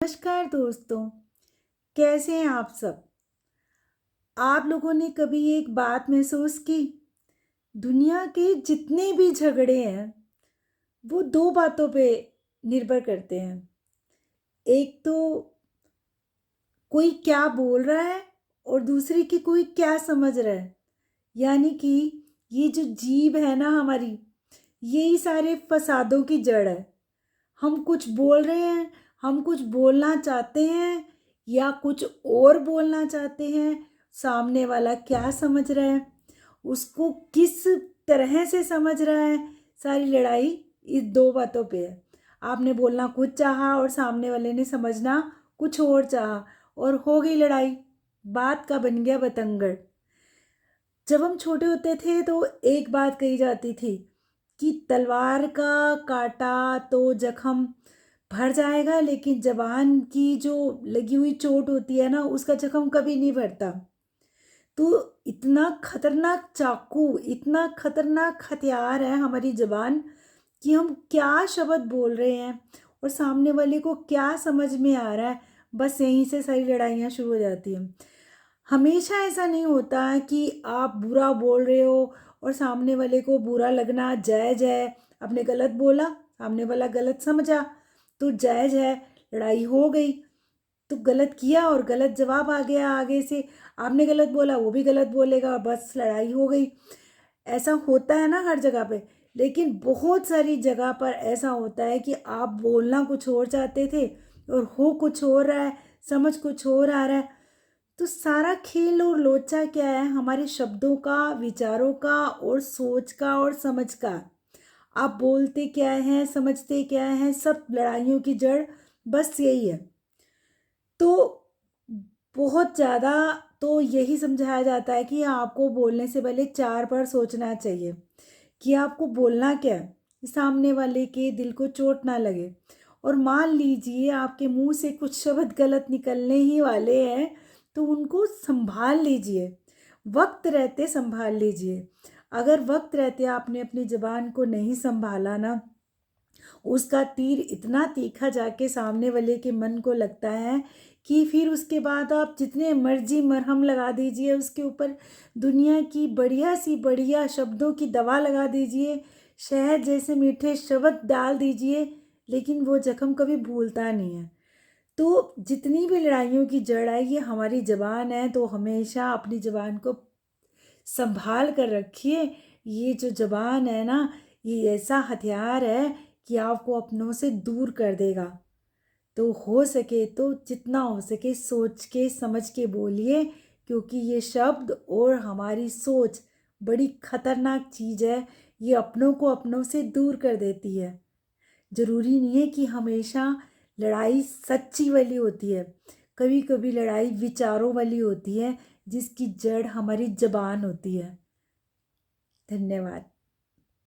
नमस्कार दोस्तों, कैसे हैं आप सब? आप लोगों ने कभी एक बात महसूस की? दुनिया के जितने भी झगड़े हैं, वो 2 बातों पे निर्भर करते हैं। एक तो कोई क्या बोल रहा है और दूसरी कि कोई क्या समझ रहा है। यानी कि ये जो जीभ है ना हमारी, यही सारे फसादों की जड़ है। हम कुछ बोल रहे हैं, हम कुछ बोलना चाहते हैं या कुछ और बोलना चाहते हैं, सामने वाला क्या समझ रहा है, उसको किस तरह से समझ रहा है, सारी लड़ाई इस 2 बातों पे है। आपने बोलना कुछ चाहा और सामने वाले ने समझना कुछ और चाहा और हो गई लड़ाई, बात का बन गया बतंगड़। जब हम छोटे होते थे तो एक बात कही जाती थी कि तलवार का काटा तो जख्म भर जाएगा, लेकिन जबान की जो लगी हुई चोट होती है ना, उसका जख्म कभी नहीं भरता। तो इतना खतरनाक चाकू, इतना खतरनाक हथियार है हमारी जबान कि हम क्या शब्द बोल रहे हैं और सामने वाले को क्या समझ में आ रहा है, बस यहीं से सारी लड़ाइयाँ शुरू हो जाती हैं। हमेशा ऐसा नहीं होता है कि आप बुरा बोल रहे हो और सामने वाले को बुरा लगना जायज़ है। आपने गलत बोला, सामने वाला गलत समझा, तो जायज़ है, लड़ाई हो गई। तो गलत किया और गलत जवाब आ गया आगे से, आपने गलत बोला, वो भी गलत बोलेगा और बस लड़ाई हो गई। ऐसा होता है ना हर जगह पे, लेकिन बहुत सारी जगह पर ऐसा होता है कि आप बोलना कुछ और चाहते थे और हो कुछ और रहा है, समझ कुछ और आ रहा है। तो सारा खेल और लोचा क्या है? हमारे शब्दों का, विचारों का और सोच का और समझ का। आप बोलते क्या हैं, समझते क्या हैं, सब लड़ाइयों की जड़ बस यही है। तो बहुत ज़्यादा तो यही समझाया जाता है कि आपको बोलने से पहले 4 बार सोचना चाहिए कि आपको बोलना क्या है, सामने वाले के दिल को चोट ना लगे। और मान लीजिए आपके मुंह से कुछ शब्द गलत निकलने ही वाले हैं, तो उनको संभाल लीजिए, वक्त रहते संभाल लीजिए। अगर वक्त रहते आपने अपनी ज़बान को नहीं संभाला ना, उसका तीर इतना तीखा जाके सामने वाले के मन को लगता है कि फिर उसके बाद आप जितने मर्जी मरहम लगा दीजिए उसके ऊपर, दुनिया की बढ़िया सी बढ़िया शब्दों की दवा लगा दीजिए, शहद जैसे मीठे शब्द डाल दीजिए, लेकिन वो जख्म कभी भूलता नहीं है। तो जितनी भी लड़ाइयों की जड़ है ये हमारी ज़बान है, तो हमेशा अपनी ज़बान को संभाल कर रखिए। ये जो ज़बान है ना, ये ऐसा हथियार है कि आपको अपनों से दूर कर देगा। तो हो सके तो जितना हो सके सोच के समझ के बोलिए, क्योंकि ये शब्द और हमारी सोच बड़ी खतरनाक चीज़ है। ये अपनों को अपनों से दूर कर देती है। ज़रूरी नहीं है कि हमेशा लड़ाई सच्ची वाली होती है, कभी कभी लड़ाई विचारों वाली होती है जिसकी जड़ हमारी ज़बान होती है। धन्यवाद।